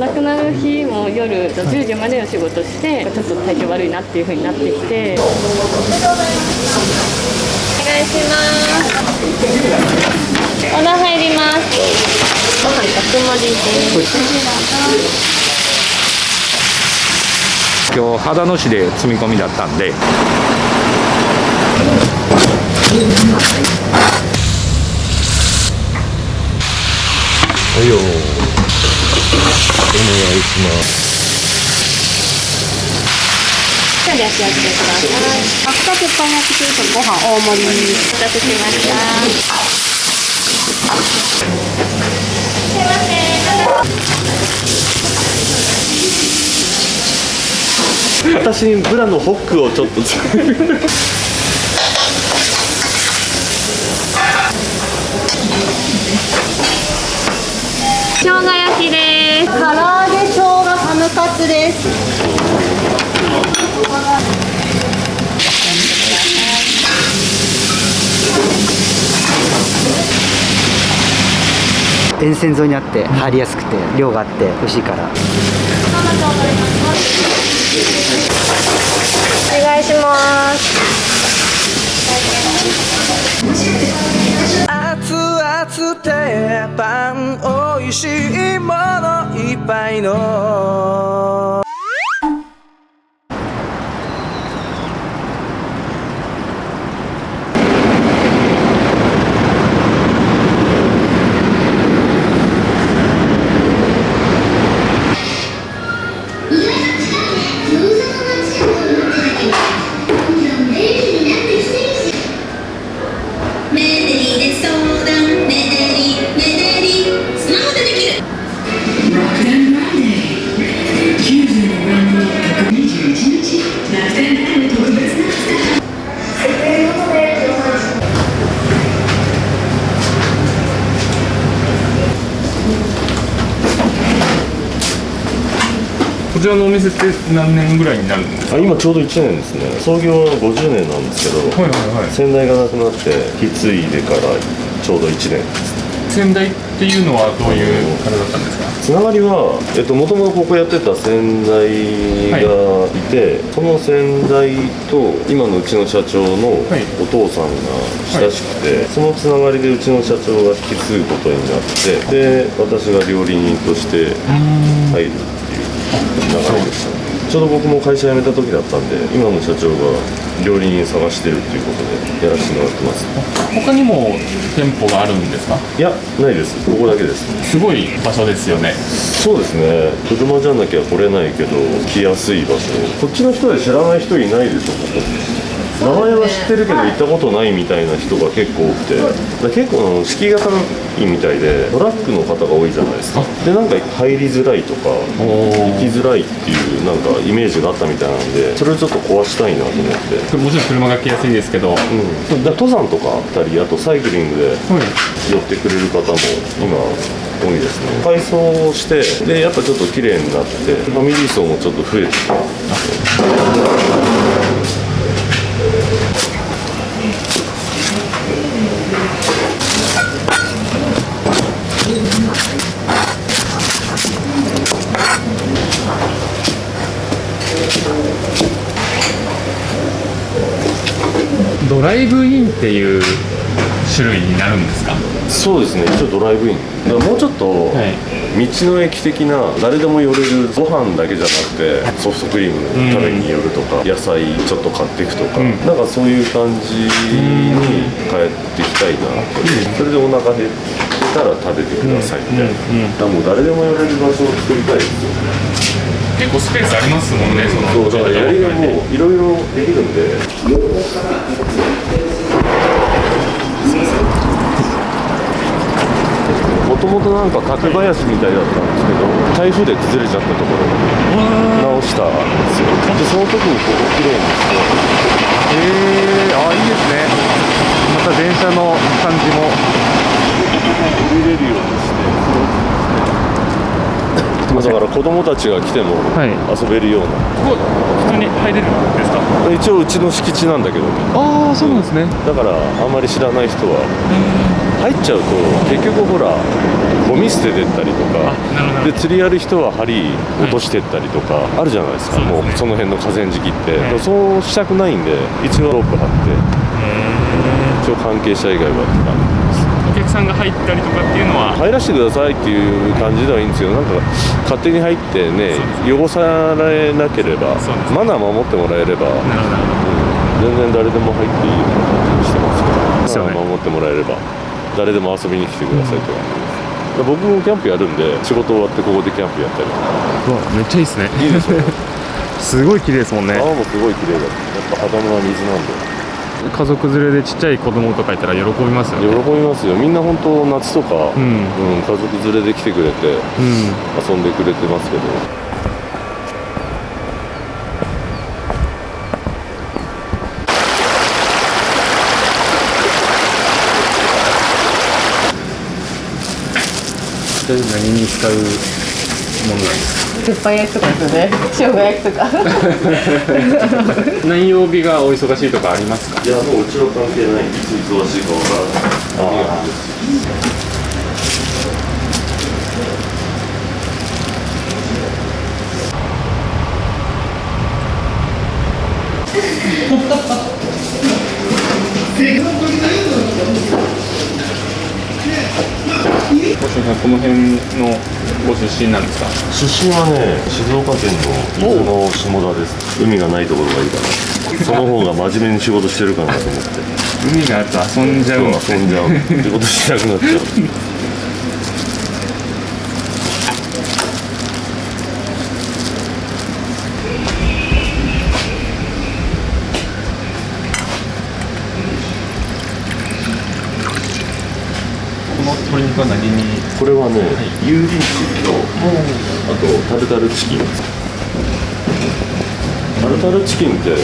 亡くなる日も夜10時までお仕事して、ちょっと体調悪いなっていう風になってきて。お願いします。オーダー入ります。ご飯100盛りです。今日秦野市で積み込みだったんで。はいよ。お願いします。じゃあ焼き上げてください。秋田鉄板焼きというとご飯大盛りにお待たせしました。すいません。私にブラのホックをちょっと生姜焼きです。唐揚げ生姜ハムカツです。沿線沿いにあって入りやすくて量があって美味しいから。お願いします。熱々鉄板美味しいものいっぱいのこちらのお店って何年ぐらいになるんですか？今ちょうど1年ですね。創業は50年なんですけど、はいはいはい。先代が亡くなって引き継いでからちょうど1年です。先代っていうのはどういう方だったんですか？つながりは、もともとここやってた先代がいて、その先代と今のうちの社長のお父さんが親しくて、そのつながりでうちの社長が引き継ぐことになって、で私が料理人として入るっていう流れでした。ちょうど僕も会社辞めた時だったんで、今の社長が料理人探してるっていうことでやらせてもらってます。他にも店舗があるんですか？いや、ないです。ここだけです。すごい場所ですよね。そうですね。車じゃなきゃ来れないけど来やすい場所。こっちの人で知らない人いないでしょ、ここ。名前は知ってるけど行ったことないみたいな人が結構多くて、結構敷居が高いみたいで、トラックの方が多いじゃないですか。で、なんか入りづらいとか行きづらいっていうなんかイメージがあったみたいなんで、それをちょっと壊したいなと思って。もちろん車が来やすいですけど、だ登山とかあったり、あとサイクリングで寄ってくれる方も今多いですね。改装をしてでやっぱちょっと綺麗になってファミリー層もちょっと増えてきて。ドライブインっていう種類になるんですか？そうですね、一応ドライブインだからもうちょっと、道の駅的な誰でも寄れるご飯だけじゃなくてソフトクリーム食べに寄るとか、野菜ちょっと買っていくとか、なんかそういう感じに変えていきたいなと、それでお腹減ったら食べてくださいみたいな、だからもう誰でも寄れる場所を作りたいですよ。結構スペースありますもんね。そうだからやりがもういろいろできるんで。もともとなんか竹林みたいだったんですけど、台風で崩れちゃったところを直したんですよ。でその時にここきれいにして。あ、いいですね。また電車の感じも降りれるようにして。だから子供たちが来ても遊べるような、ここ普通に入れるんですか？一応うちの敷地なんだけどね。ああ、そうなんですね。だからあんまり知らない人は入っちゃうと結局ほらゴミ捨ててったりとかで釣りやる人は針落としてったりとかあるじゃないですか、もうその辺の河川敷って、そうしたくないんで一応ロープ張って一応関係者以外はって感じです。お客さんが入ったりとかっていうのは入らせてくださいっていう感じではいいんですけど、なんか勝手に入ってね汚されなければ、マナー守ってもらえれば、全然誰でも入っていいような感じにしてますけど、マナー守ってもらえれば誰でも遊びに来てくださいとか、僕もキャンプやるんで仕事終わってここでキャンプやったりとか。うわめっちゃいいですね。いいでしょすごい綺麗ですもんね。川もすごい綺麗だし、やっぱ肌のは水なんで家族連れでちっちゃい子供とかいたら喜びますよね。喜びますよ。みんな本当夏とか、家族連れで来てくれて、遊んでくれてますけど。何に使うものなんですか？鉄板焼きとかですね。生姜焼きとか。何曜日がお忙しいとかありますか？いやもううちは関係ない。いつ忙しいかわからない。この辺のご出身なんですか？出身はね、静岡県の伊豆の下田です。海がないところがいいから。その方が真面目に仕事してるかなと思って。海があると遊んじゃうの。遊んじゃう。仕事しなくなっちゃう。鶏肉は何に？これはね、油淋鶏と、あとタルタルチキン。タルタルチキンって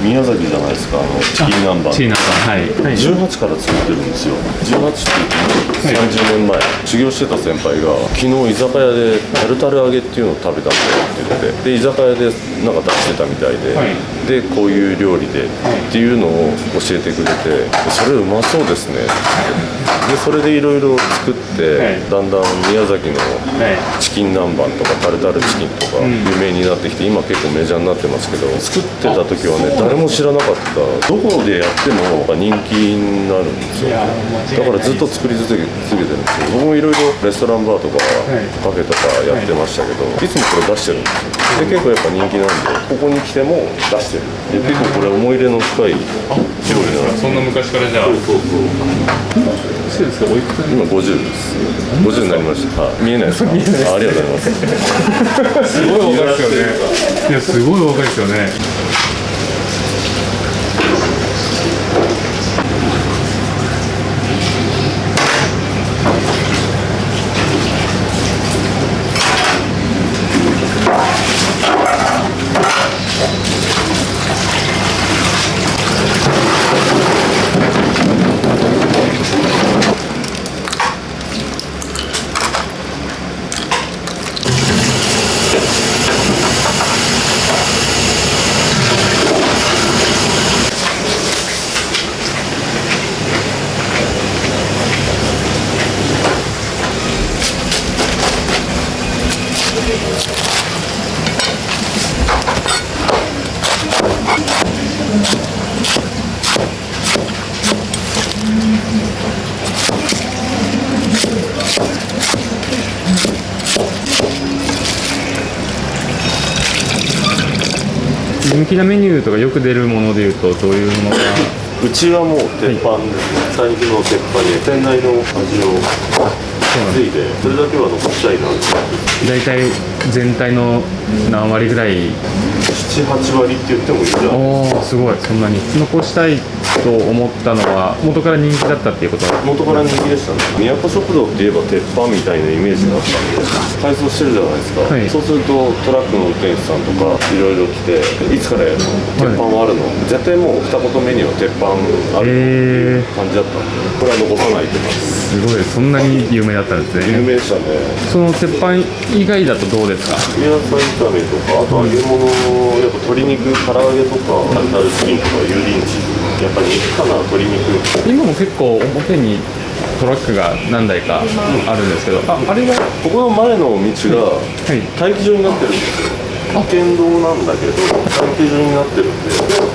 宮崎じゃないですか、チキン南蛮。チキン南蛮、はい。18から作ってるんですよ。18って30年前、修行してた先輩が昨日居酒屋でタルタル揚げっていうのを食べたんだよって言って、で居酒屋でなんか出してたみたいで、でこういう料理でっていうのを教えてくれて、それうまそうですね。でそれでいろいろ作って、だんだん宮崎のチキン南蛮とかタルタルチキンとか有名になってきて、今結構メジャーになってますけど、作ってた時はね誰も知らなかった。どこでやっても人気になるんですよ。だからずっと作り続けてるんですよ。僕もいろいろレストランバーとかカフェとかやってましたけど、いつもこれ出してるんですよ。で結構やっぱ人気なんで、ここに来ても出してる。で結構これ思い入れの深い料理なんです。そんな昔からじゃあ。そうですか。おいくつ？今50です。50になりました。見えないですか？見えないです。ありがとうございます。すごい若いですよね。いやすごい若いですよね。人気なメニューとかよく出るものでいうとどういうものが？うちはもう鉄板ですね。豚肉の鉄板に店内の味をついて、それだけは残したいなって。大体全体の何割ぐらい？7、8割って言ってもいいじゃん。おお、すごい。そんなに残したいと思ったのは元から人気だったっていうことは？元から人気でしたね。都食堂って言えば鉄板みたいなイメージがあったんで、改装してるじゃないですか、はい、そうするとトラックの運転手さんとかいろいろ来て、いつからやるの？鉄板はあるの？絶対もう二言メニューは鉄板あるっていう感じだったんで、これは残さないと思います。すごい。そんなに有名だったんですね。有名でしたね。その鉄板以外だとどうですか？野菜炒めとか、あと揚げ物、やっぱ鶏肉、唐揚げとか、タルタルチキンとか油淋鶏、やっぱり肉かな、鶏肉。今も結構表にトラックが何台かあるんですけど、あれがここの前の道がはい待機場になってるんですよ。県道なんだけど待機場になってるんで、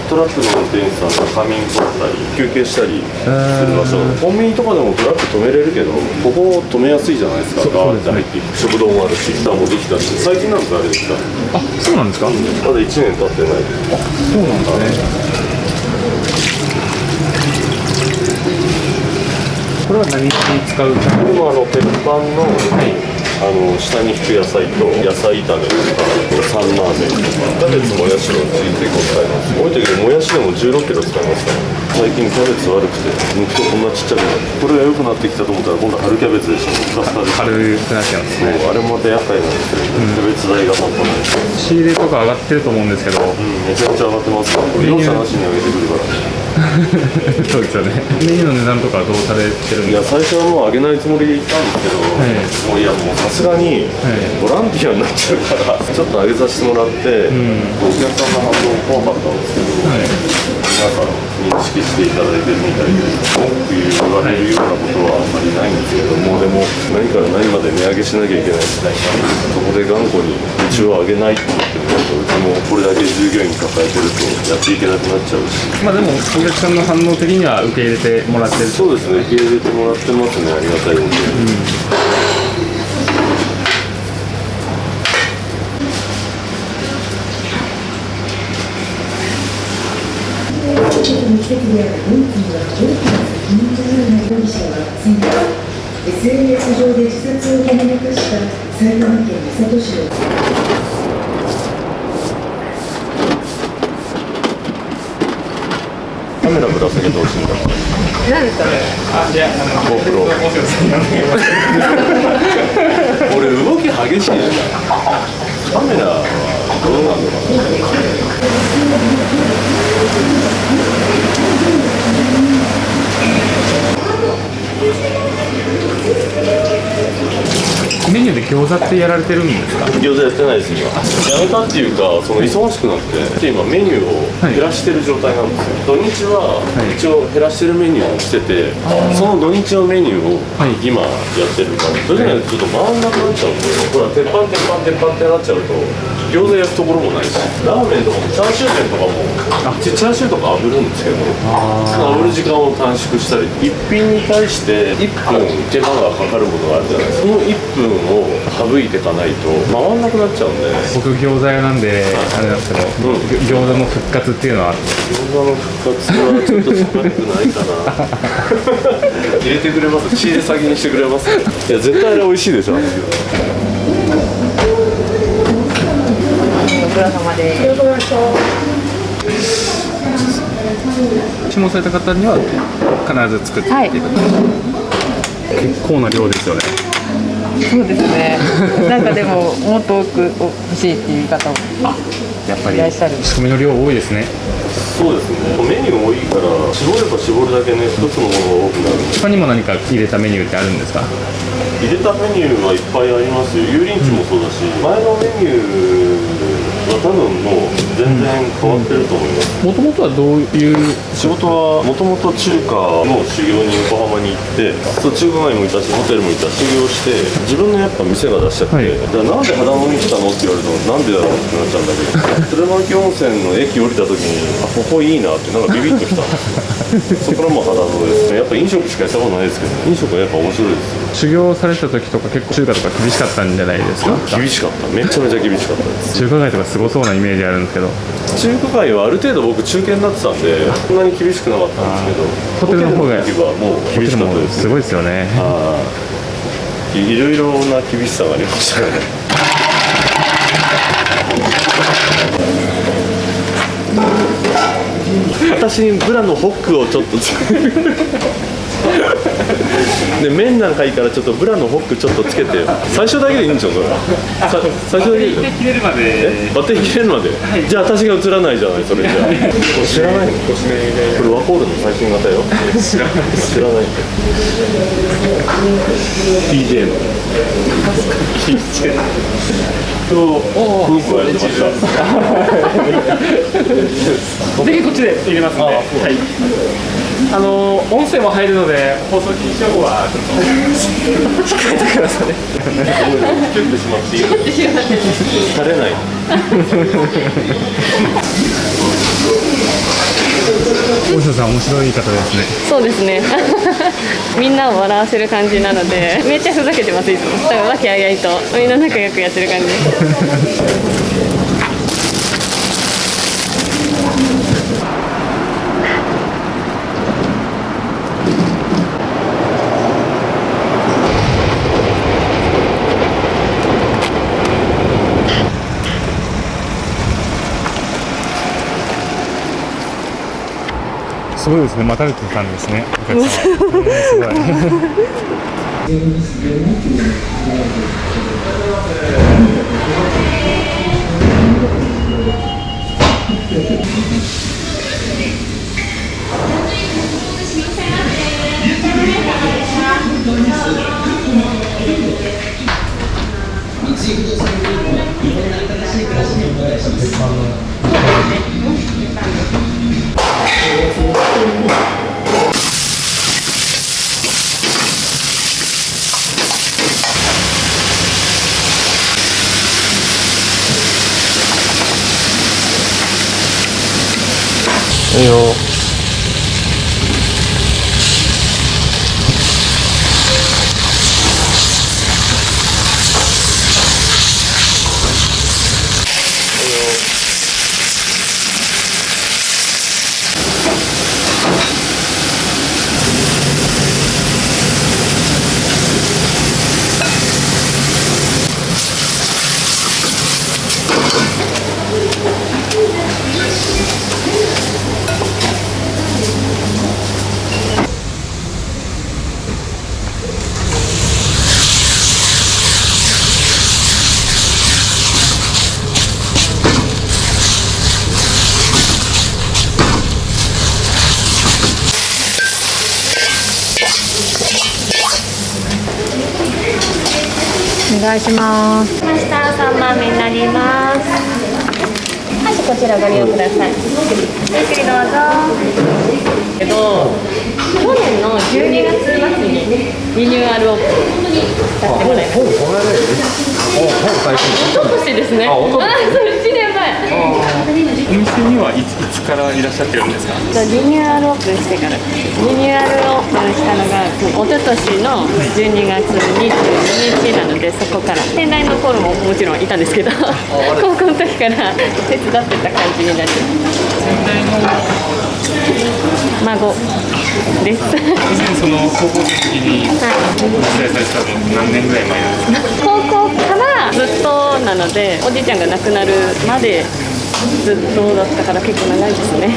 トラックの運転手さんが仮眠取ったり休憩したりする場所。コンビニとかでもトラック止めれるけど、ここ止めやすいじゃないですか。ガーって入っていく食堂もあるし、もできたし、最近なんかあれできた。あ、そうなんですか。まだ1年経ってないです。そうなんですね。これは何に使う？これも鉄板の、下に敷く野菜と野菜炒めとかサンマーメンとかキャベツもやしのうち結構使います。多い時はもやしでも16キロ使いますから。最近キャベツ悪くて肉とこんなちっちゃくなる。これが良くなってきたと思ったら今度春キャベツでしょ。軽くなっちゃうんですね。あれもまた厄介なんですけど、キャベツ代が半端ないです。仕入れとか上がってると思うんですけど、めちゃくちゃ上がってますから。両者なしに上げてくるから。そうですよね。メニューの値段とかはどうされてるんいやですか。最初はもう上げないつもりで行ったんですけど、もうさすがにボランティアになっちゃうからちょっと上げさせてもらって、お客さんの反応怖かったんですけど、皆さん認識していただいてるみたいで文句言われるようなことはあんまりないんですけども、でも何から何まで値上げしなきゃいけない時代そこで頑固にうちを上げないって言ってると、うちもこれだけ従業員抱えてるとやっていけなくなっちゃうし。まあでもお客さんの反応的には受け入れてもらってる。そうですね、受け入れてもらってますね、ありがたいことに。SNS 上で自殺をほのめかした埼玉県三郷市のカメラぶら下げてほしいんだから。何ですかね。GoPro 俺動き激しいじゃん。カメラはどうなのかメニューで餃子ってやられてるんですか。餃子やってないです今。やめたっていうか、その忙しくなって今メニューを減らしてる状態なんですよ。土日は一応減らしてるメニューをしてて、その土日のメニューを今やってるから、それじゃないとちょっと回んなくなっちゃうんで、ほら鉄板ってなっちゃうと餃子焼くところもないし、ラーメンとかもチャーシュー麺とかもチャーシューとか炙るんですけど、炙る時間を短縮したり、一品に対して1分手間がかかるものがあるじゃないですか。その1分を省いていかないと回んなくなっちゃうんで。僕餃子屋なんであれなんですけど、餃子の復活っていうのは餃子の復活はちょっと少なくないかな入れてくれます？仕入れ先にしてくれます？いや絶対あれ美味しいでしょ。ご苦労様です。注文された方には必ず作ってっていう、結構な量ですよね。そうですね。なんかでももっと多く欲しいっていう方もやっぱりいらっしゃる。仕込みの量多いですね。そうですね。メニュー多いから絞れば絞るだけね、一つのものが多くなる。他にも何か入れたメニューってあるんですか。入れたメニューはいっぱいありますよ。油淋鶏もそうだし、前のメニューは多分もう全然変わってると思います。もともとはどういう仕事はもともと中華の修行に横浜に行って、そう中華街もいたしホテルもいたし修行して、自分のやっぱ店が出しちゃって、だからなんで秦野に来たのって言われるとなんでだろうってなっちゃうんだけど鶴巻温泉の駅降りた時にここいいなってなんかビビッときたそこからもう秦野ですね。やっぱ飲食しかやったことないですけど、飲食はやっぱ面白いですよ。修行された時とか結構中華とか厳しかったんじゃないですか。厳しかった、めちゃめちゃ厳しかったです。中華街とかすごそうなイメージあるんですけど、中華街はある程度僕中堅になってたんでそんなに厳しくなかったんですけど、ホテルの方が時はもう厳しかったです。すごいですよね。いろいろな厳しさがありましたね。私にブラのホックをちょっとで麺なんかいいからちょっとブラのホックちょっとつけてよ。最初だけでいいんでしょそれ。最初だけで切れるまで。バッテリー切れるまで、じゃあ私が映らないじゃない。それじゃあこれ知らないの？これワコールの最新型よ。知らない。PJ の PJ とフープが出ました。ぜひこっちで入れますので、はい、音声も入るので放送禁止用語はちょっと控えてくださいね。キュッてしまっていい？垂れない。大下さん面白い方ですね。そうですね。みんなを笑わせる感じなので、めっちゃふざけてます。いつもだから和気あいあいとみんな仲良くやってる感じ。すごいですね。待たれてたんですね。お客様。すごい。いいよ。お願いします。ました3番目になります。はい、こちらご利用ください。ゆっくりどうぞ。去年の12月末にリニューアルオープンさせてもらいました。おととしですね。そう1年前。お店にはいつからいらっしゃってるんですか？リニューアルオープンしてからリニューアルオープンしたのがおととしの12月22日なので、そこから先代の頃ももちろんいたんですけど高校の時から手伝ってた感じになります。先代の孫です。以前その高校生の時に取材されてたの何年ぐらい前なんですか？高校からずっとなので、おじいちゃんが亡くなるまでずっとだったから結構長いですね。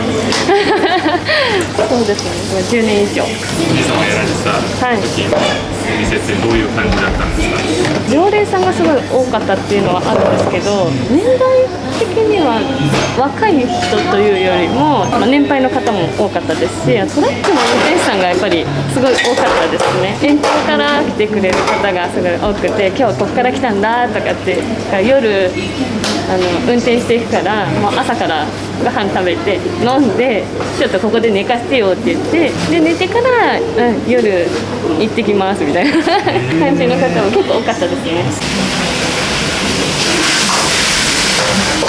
そうですね、10年以上。おじいさんがやられてた時のお店ってどういう感じだったんですか？常連さんがすごい多かったっていうのはあるんですけど、年代的には若い人というよりも、年配の方も多かったですし、トラックの運転手さんがやっぱりすごい多かったですね。遠方から来てくれる方がすごい多くて、今日ここから来たんだとかって、夜運転していくから、もう朝からご飯食べて飲んで、ちょっとここで寝かせてよって言って、で寝てから、夜行ってきますみたいな感じの方も結構多かったですね。お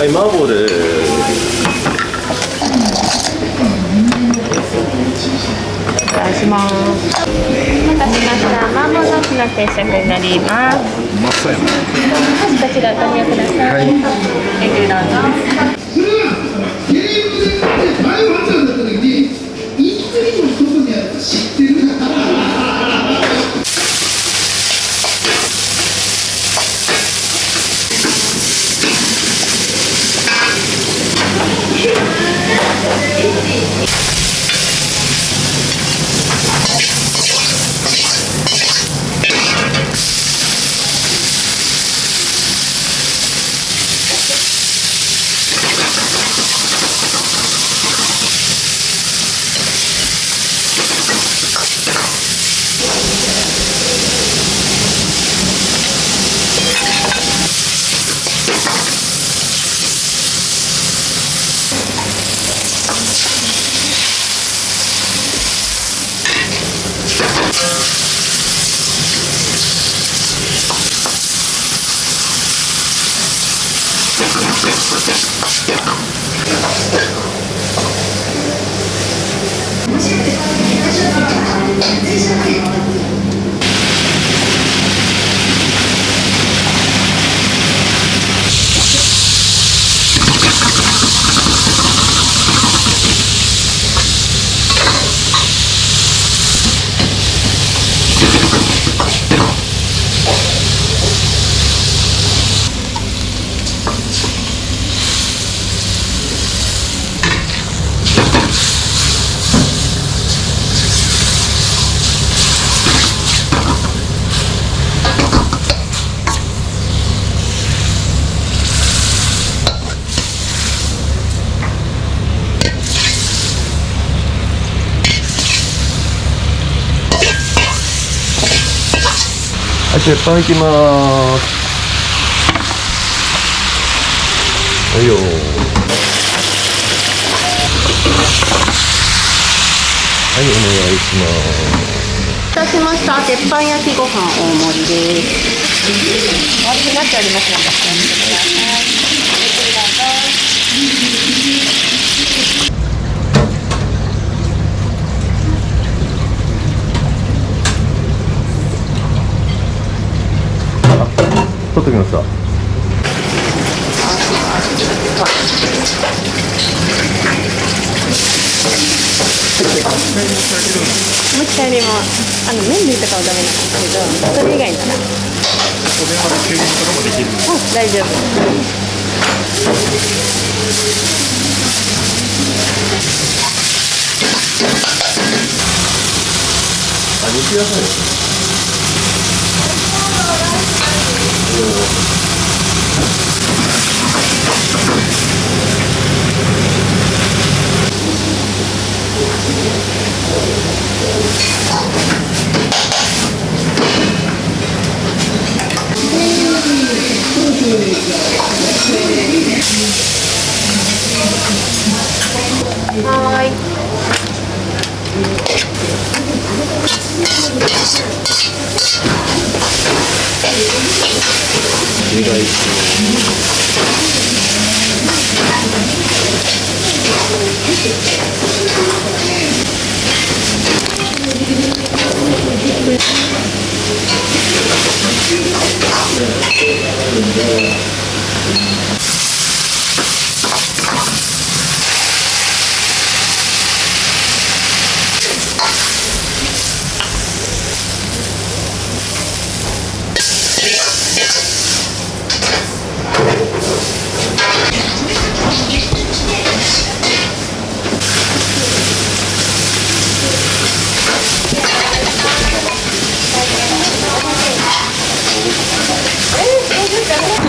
はい、麻婆でお願いします。お待たせしました。麻婆豆腐の定食になります。うまそうやな。こちらご利用ください。レギュラーです。はい、鉄板いきまーす。はいよー。はい、お願いします。いたしました。鉄板焼きご飯大盛りです。お待ちになっておりますので、お見てくださ取ってきました。い。持ち帰りも麺類とかはダメなんですけど、それ以外ならお電話で休日とかもできるんですか？大丈夫。あ、肉野菜。はい。お願いします。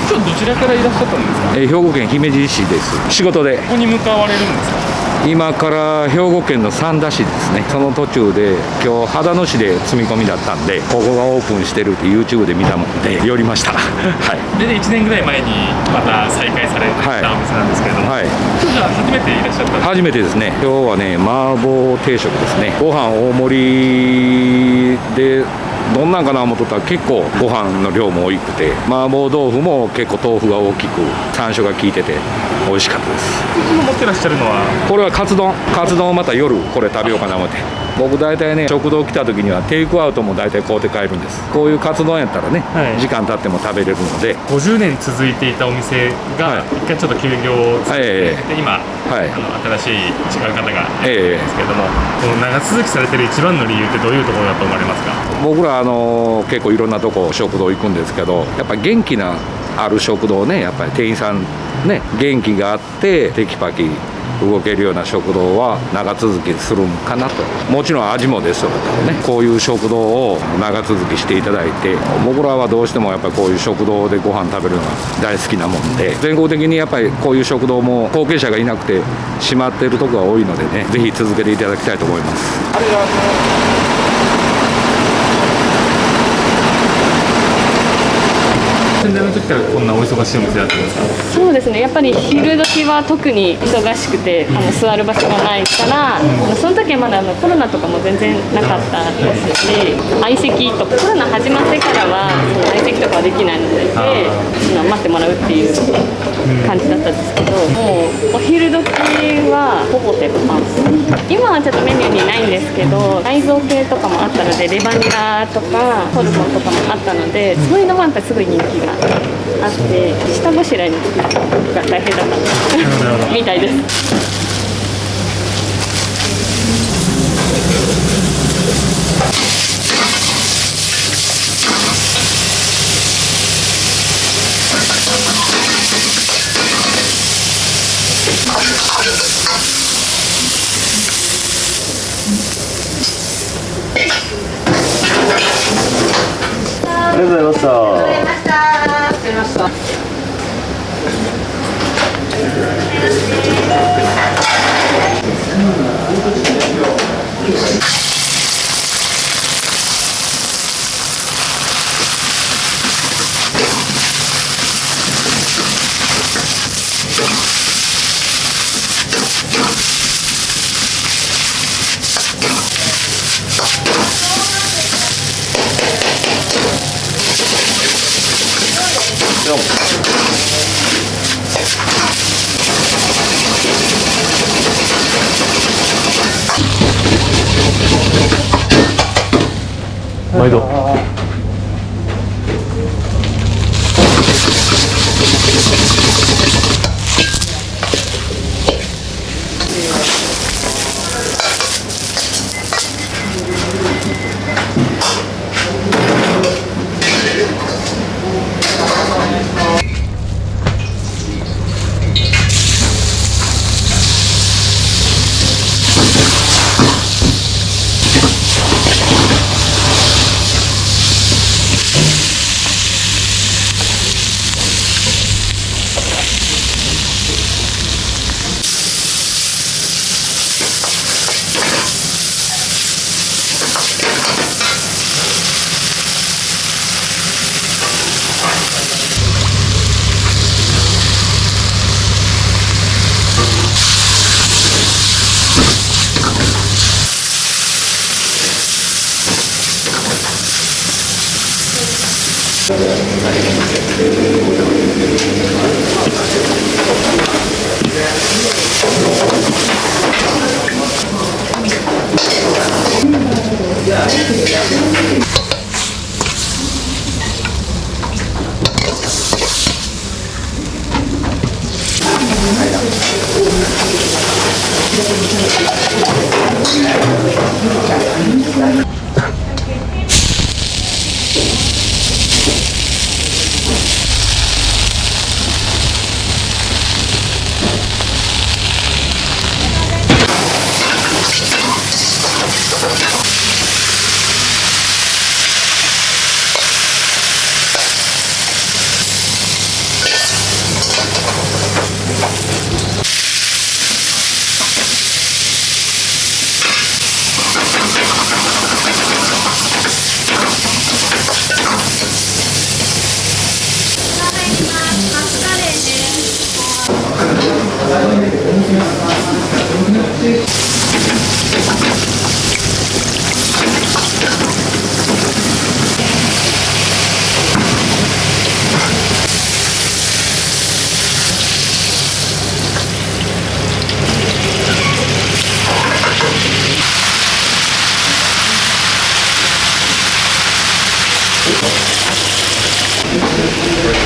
今日どちらからいらっしゃったんですか？兵庫県姫路市です。仕事でここに向かわれるんですか？今から兵庫県の三田市ですね。その途中で今日秦野市で積み込みだったんで、ここがオープンしてるって YouTube で見たもんで寄りました。はい。で1年ぐらい前にまた再開されたお店なんですけれども、はい。今日じゃあ初めていらっしゃったんですか？初めてですね。今日はね、麻婆定食ですね。ご飯大盛りでどんなんかな思っとったら結構ご飯の量も多くて、麻婆豆腐も結構豆腐が大きく山椒が効いてて美味しかったです。今持ってらっしゃるのはこれはカツ丼をまた夜これ食べようかな思って。僕大体ね食堂来た時にはテイクアウトも大体買うて帰るんです。こういうカツ丼やったらね、時間経っても食べれるので。50年続いていたお店が一回ちょっと休業をして、で今、新しい違う方がいるんですけれども、この長続きされてる一番の理由ってどういうところだと思われますか？僕ら結構いろんなとこ食堂行くんですけど、やっぱ元気なある食堂ね、やっぱり店員さんね元気があってテキパキ動けるような食堂は長続きするんかなと。もちろん味もですよね。こういう食堂を長続きしていただいて、僕らはどうしてもやっぱりこういう食堂でご飯食べるのが大好きなもんで、全国的にやっぱりこういう食堂も後継者がいなくて閉まっているところが多いのでね、ぜひ続けていただきたいと思います。先代の時からこんなお忙しいお店だったんですか？そうですね、やっぱり昼時は特に忙しくて座る場所がないから、その時はまだコロナとかも全然なかったですし、相席とかコロナ始まってからは相席とかはできないので、待ってもらうっていう感じだったんですけど、もうお昼時はほぼ鉄板。今はちょっとメニューにないんですけど、内臓系とかもあったので、レバニラとかホルモンとかもあったので、そういうのもやっぱりすごい人気があって、下ごしらえが大変だったみたいです。ありがとうございました。毎度。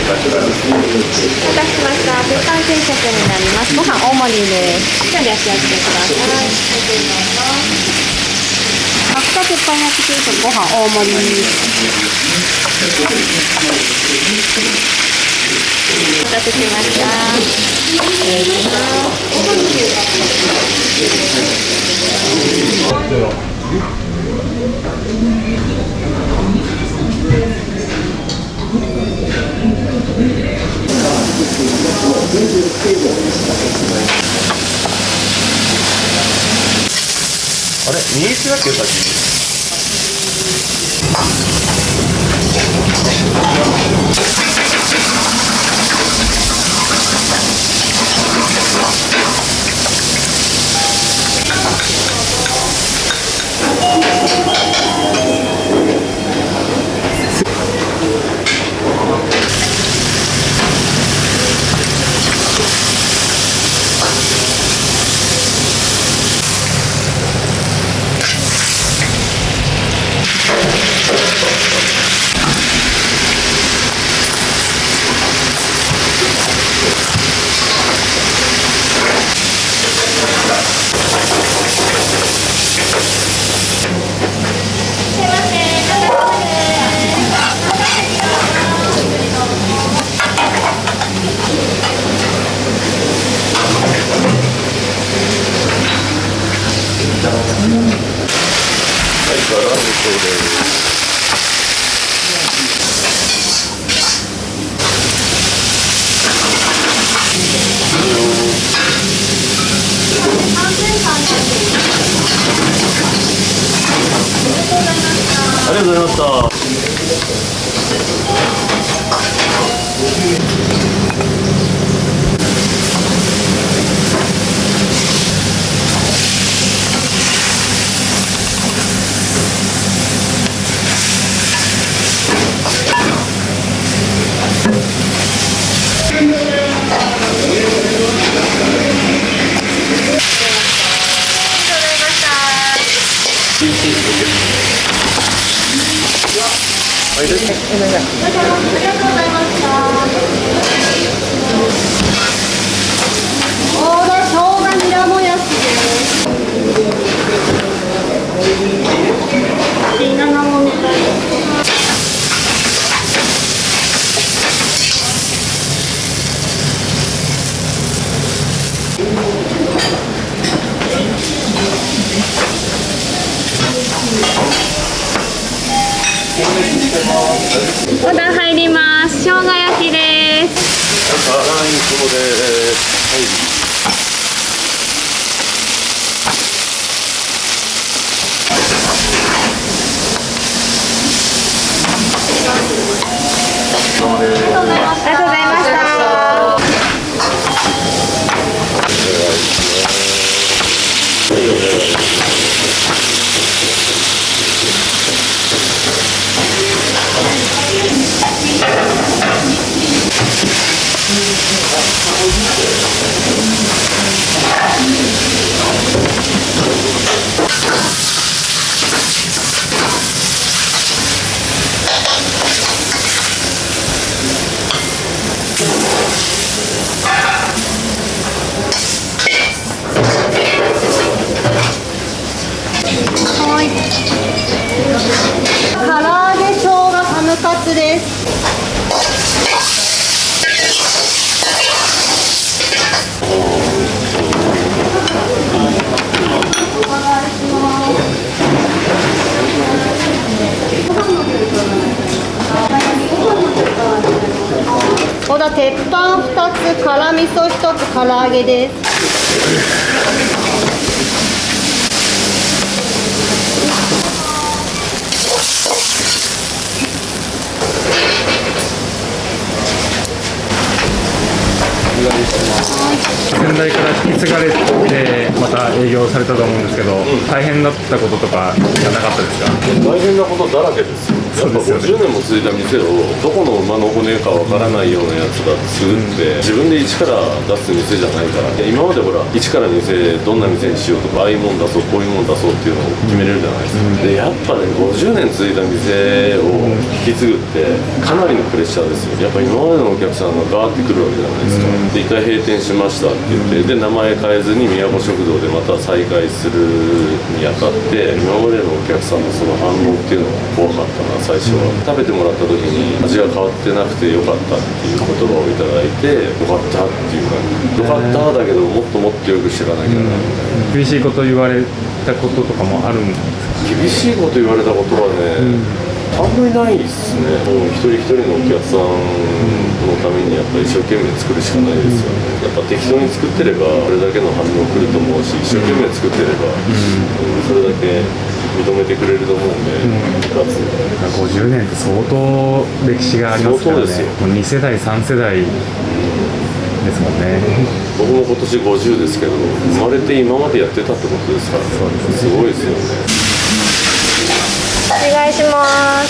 ました。鉄板定食になります。ご飯大盛りです。しっかり焼き上げてください。白菜鉄板焼き定食ご飯大盛り。お待たせしました。あれ、2駅だっけさっき。ありがとうございました。はいです。ありがとうございました。オーダー生姜ニラもやしです。17もみたいです。オーダー入ります。生姜焼きです。辛いそうです。はい。ありがとうございました。はい。唐揚げ生姜ハムカツです。これは鉄板2つ、辛味噌1つ、唐揚げです。先代から引き継がれてまた営営業されたと思うんですけど、大変だったこととかじゃなかったですか？大変なことだらけですよ。やっぱ50年も続いた店をどこの馬の骨かわからないようなやつが作って自分で一から出す店じゃないから、今までほら一から店どんな店にしようとか、ああいうもん出そうこういうもん出そうっていうのを決めれるじゃないですか。でやっぱね50年続いた店を引き継ぐってかなりのプレッシャーですよ。やっぱ今までのお客さんがガーってくるわけじゃないですか。で一回閉店しましたって言って、で名前変えずに宮古食堂でまた再開するにあたって今までのお客さんのその反応っていうのが怖かったな。最初は食べてもらった時に味が変わってなくてよかったっていう言葉をいただいて、よかったっていうか、よかっただけどもっともっとよくしていかなきゃならないみたいな。厳しいこと言われたこととかもあるんですか？厳しいこと言われたことはね、あんまりないですね。もう一人一人のお客さんのためにやっぱり一生懸命作るしかないですよね。やっぱ適当に作ってればこれだけの反応来ると思うし、一生懸命作ってれば、それだけ認めてくれると思うんで、50年って相当歴史がありますからね。もう2世代3世代ですもんね。僕も今年50ですけど、生まれて今までやってたってことですから、すごいですよね。お願いします。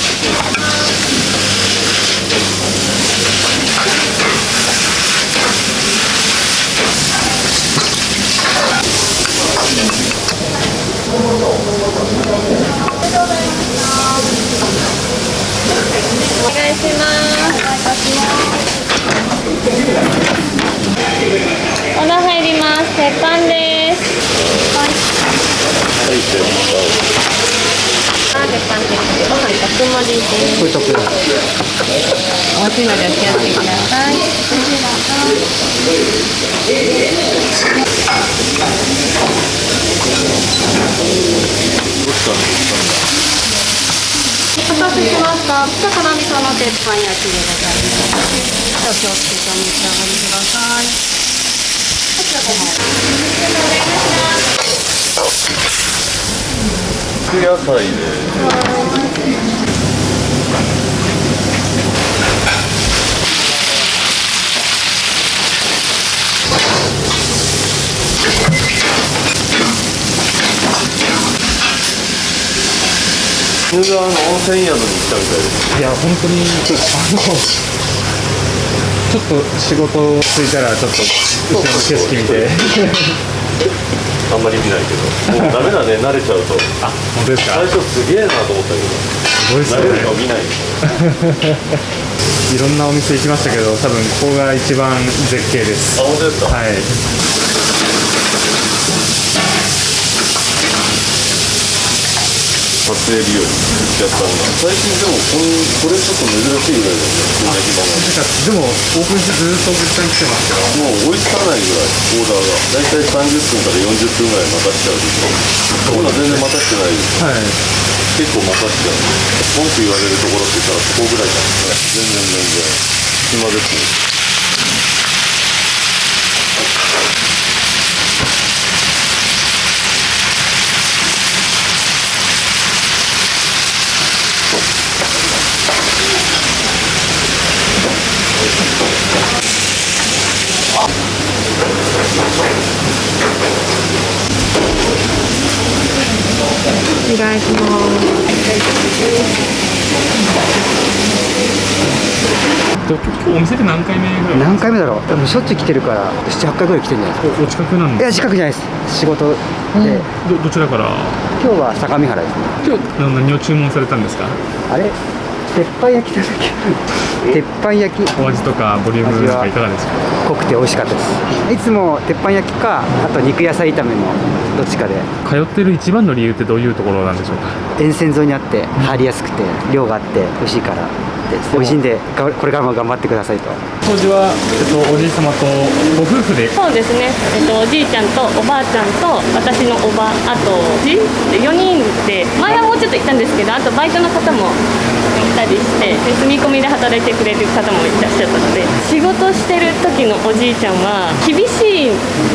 お願いします。オーダー入ります。鉄板です。鉄板です。ご飯特盛りです。これ特盛り。お熱いのでお気をつけください。お待たせしました。ピザ辛味噌の鉄板焼きでございます。お気をつけてお召し上がりください。こちらご飯。ありがとうございました。肉野菜で。温泉宿に来たみたいです。いや本当にちょっと仕事ついたらちょっと後ろの景色見てあんまり見ないけど、もうダメだね慣れちゃうと。あ、本当ですか？最初すげえなと思ったけど、すごいですよね。慣れるの見ない。いろんなお店行きましたけど、多分ここが一番絶景です。あ、本当ですか？はい。撮影日和、お客さんが最近でもこれちょっと珍しいぐらいだよね。こんな暇が。でもオープンしてずっとお客さん来てますけど、もう追いつかないぐらいオーダーがだいたい30分から40分ぐらい待たしちゃうでしょ。今全然待たしてないです。はい。結構待たしちゃう。文句言われるところって言ったらそこぐらいじゃないですか。全然暇ですね。お願いします。お店で何回目ぐらい？何回目だろう。多分しょっちゅう来てるから7、8回ぐらい来てるんじゃないですか。お近くなんいやですか？近くじゃないです。仕事で、どちらから？今日は相模原ですね。今日何を注文されたんですか？あれ鉄板焼きだっけ？鉄板焼き。お味とかボリュームとかいかがですか？濃くて美味しかったです。いつも鉄板焼きか、あと肉野菜炒めのどっちかで。通ってる一番の理由ってどういうところなんでしょうか？沿線沿いにあって入りやすくて量があって美味しいからです。美味しいんでこれからも頑張ってくださいと。当時は、おじい様とご夫婦で。そうですね、おじいちゃんとおばあちゃんと私のおば、あと4人で、前はもうちょっといたんですけど、あとバイトの方もたりしてで住み込みで働いてくれる方もいらっしゃったので、仕事してる時のおじいちゃんは厳しいん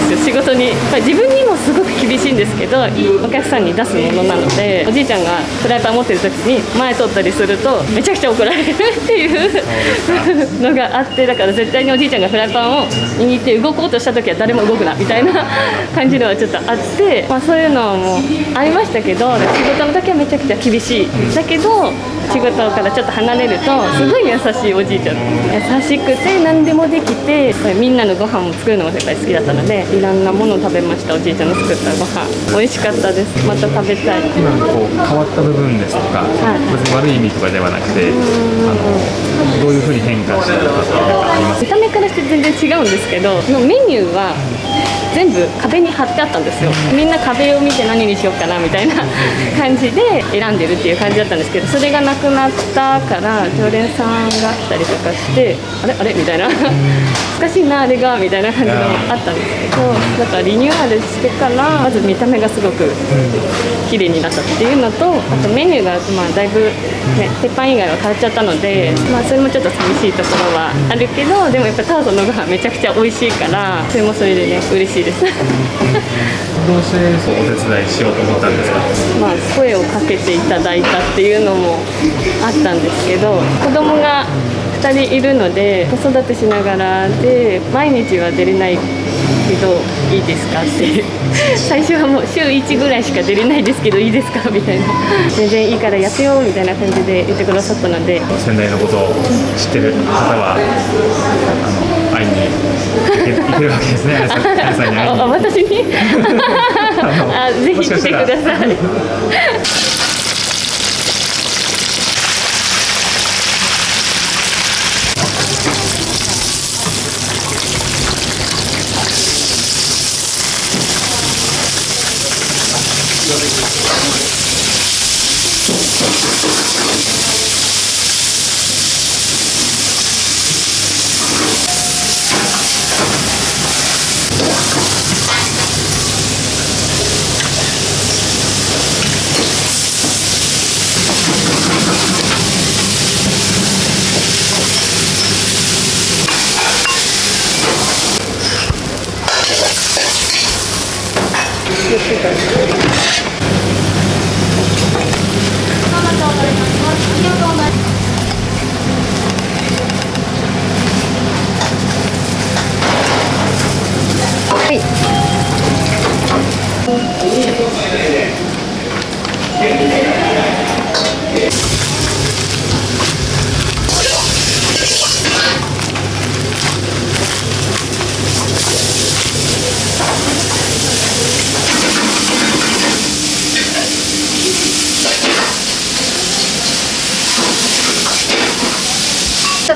ですよ、仕事に。自分にもすごく厳しいんですけど、お客さんに出すものなので、おじいちゃんがフライパン持ってる時に前通ったりするとめちゃくちゃ怒られるっていうのがあって、だから絶対におじいちゃんがフライパンを握って動こうとした時は誰も動くなみたいな感じのはちょっとあって、そういうのもありましたけど、仕事の時はめちゃくちゃ厳しい。だけど仕事からちょっと離れるとすごい優しいおじいちゃん、優しくて何でもできて、みんなのご飯も作るのもやっぱり好きだったので、いろんなものを食べました。おじいちゃんの作ったご飯美味しかったです。また食べたい。今のこう変わった部分ですとか、別に悪い意味とかではなくて、どういうふうに変化したとかってありますか？見た目からして全然違うんですけど、メニューは全部壁に貼ってあったんですよ。みんな壁を見て何にしようかなみたいな感じで選んでるっていう感じだったんですけど、それがなくなったから常連さんが来たりとかして、あれあれみたいな難しいなあれがみたいな感じがあったんですけど、だからリニューアルしてからまず見た目がすごく綺麗になったっていうのと、あとメニューがだいぶ、ね、鉄板以外は変わっちゃったので、それもちょっと寂しいところはあるけど、でもやっぱターソンのご飯めちゃくちゃ美味しいから、それもそれでね嬉しいです。どうしてお手伝いしようと思ったんですか？声をかけていただいたっていうのもあったんですけど、子供が2人いるので子育てしながらで毎日は出れないけどいいですかって最初はもう週1ぐらいしか出れないですけどいいですかみたいな、全然いいからやってよみたいな感じで言ってくださったので、先代のことを知ってる方は会いに行けるわけですね。あやさんに会いに。私にぜひ来てください。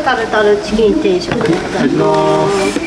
タルタルチキン定食でございます。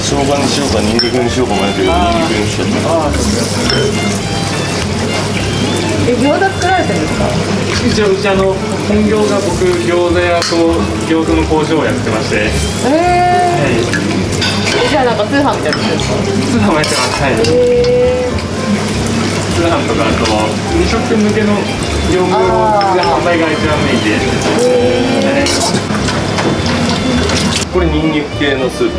生姜にしようかニンニクにしようか迷ってるけどニンニクにしちゃった。餃子作られてるんですか？一応うち本業が僕餃子屋と餃子の工場をやってまして、じゃあなんか通販みたいなことですか？通販もやってます。はい。通販とかあと食向けの業務が販売が一番メインで、これニンニク系のスープ、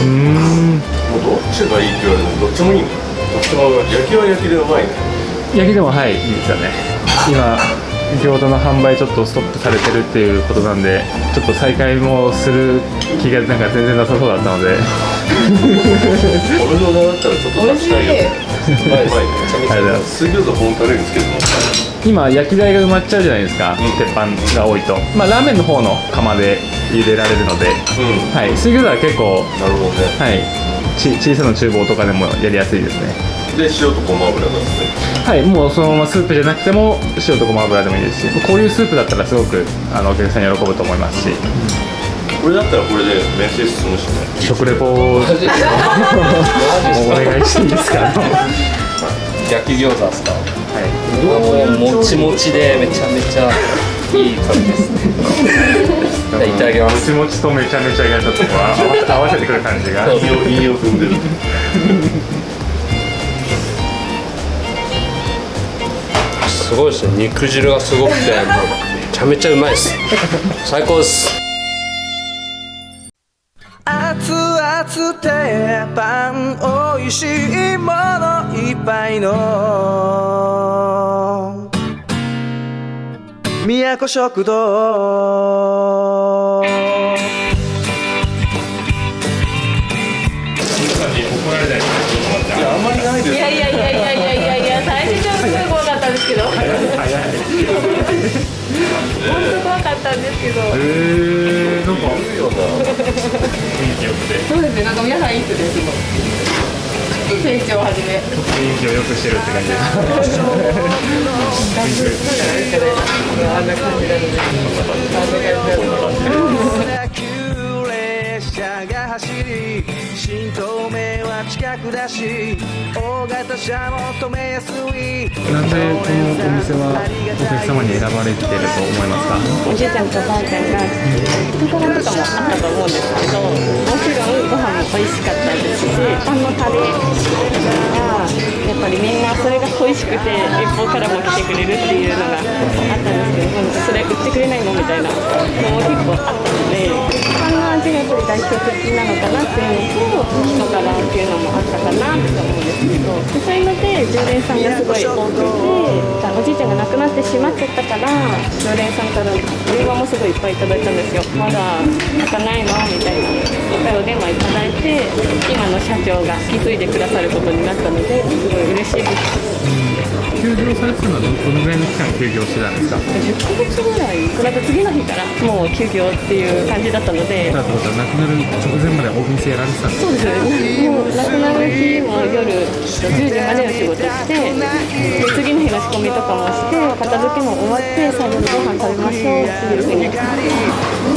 塩もっとどっちがいいって言われるのどっちもいいの？どっちも焼きは焼きでうまいね。焼きでもはいいいですよね。今餃子の販売ちょっとストップされてるっていうことなんで、ちょっと再開もする気がなんか全然なさそうだったので俺の名だったらちょっと出したいよね。うまいね。めちゃめちゃうまい。水餃子本当に好きですけど今焼き台が埋まっちゃうじゃないですか、鉄板が多いと、まあ、ラーメンの方の釜で茹でられるので、はい、水餃子は結構なるほどね。はい、小さな厨房とかでもやりやすいですね。で塩とごま油なんですね。はい、もうそのままスープじゃなくても塩とごま油でもいいですし、こういうスープだったらすごくお客さん喜ぶと思いますし、これだったらこれで飯進むしね。食レポをお願いしていいですか焼き餃子ですか。はい。もちもちでめちゃめちゃいい感じですね。いただきます。もちもちとめちゃめちゃがちょっと合わせてくる感じが。韻を踏んでる。すごいですね。肉汁がすごくて、もうめちゃめちゃうまいです。最高です。熱々鉄板おいしいものいっぱいの都食堂。あんまりないです。いや最初ちょっとすごい怖かったんですけど本当怖かったんですけどなんかいいよな。そうですね、なんか皆さんいい人ですもん。成長をはじめ。雰囲気を良くしてるって感じです。あんな感じなので。列車が走り新東名は近くだし大型車も止めやすい。なんでこのお店はお客様に選ばれてると思いますか？おじいちゃんとおばあちゃんが人柄とかもあったと思うんですけど、もちろんご飯も美味しかったですし、パンのタレがやっぱりみんなそれが恋しくて遠方からも来てくれるっていうのがあったんですけど、それ売ってくれないのみたいなのも結構あったので、パンの味がやっぱり代表的なのかなっていうのと、人柄っていうのもあったかなと思うんですけど、そういうので常連さんがすごい多くて、おじいちゃんが亡くなってしまっちゃったから、常連さんから電話もすごいいっぱいいただいたんですよ。まだ開かないのみたいな、いっぱいお電話いただいて、今の社長が引き継いでくださることになったので、すごい嬉しいです。休業されてたのはどのぐらいの期間休業してたんですか10ヶ月ぐらい、また次の日からもう休業っていう感じだったので。だってことは亡くなる直前までお店やられてたんですか？そうですね、もう亡くなる日も夜10時までの仕事して、で次の日の仕込みとかもして、片付けも終わって最後にご飯食べましょうっていうふうにな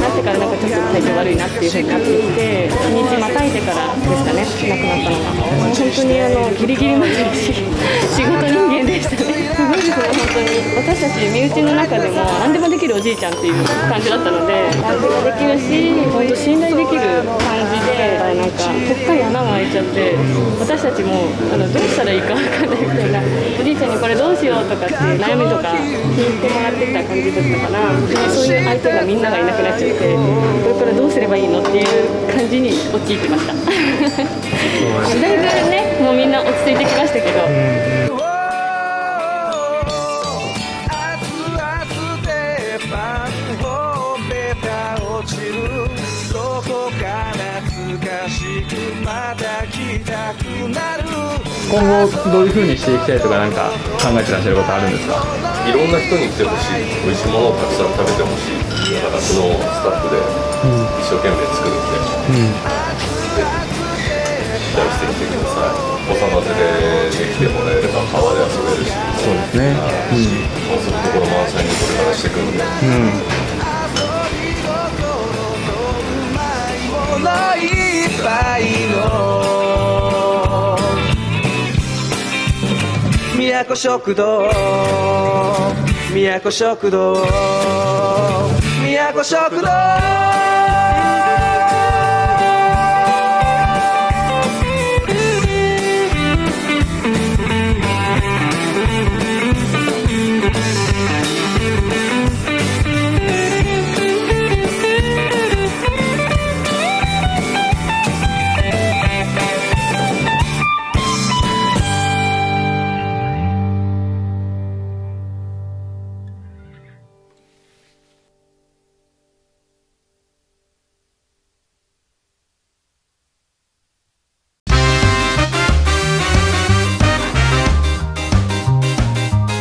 ってから、なんかちょっと体調悪いなっていうふうになってきて、日にちまたいでからですかね、亡くなったのが。もう本当にギリギリまで仕事人間でしたね。すごいですね、本当に。私たち身内の中でも何でもできるおじいちゃんっていう感じだったので、何でもできるし、本当信頼できる感じで、なんかぽっかり穴が開いちゃって、私たちもどうしたらいいか分かんないみたいな、おじいちゃんにこれどうしようとかって悩みとか聞いてもらってた感じだったから、そういう相手がみんながいなくなっちゃって、これからどうすればいいのっていう感じに陥ってました。だいぶね、もうみんな落ち着いてきましたけど。今後どういう風にしていきたいとか、なんか考えてらっしゃることあるんですか？いろんな人に来てほしい、美味しいものをたくさん食べてほしい。だからそのスタッフで一生懸命作るんで、期待してきてください。お子様連れで来てもらえれば川で遊べるし、そうですね。もうすぐところ満載にこれからしていくんで。いっぱいの都食堂、都食堂、都食堂。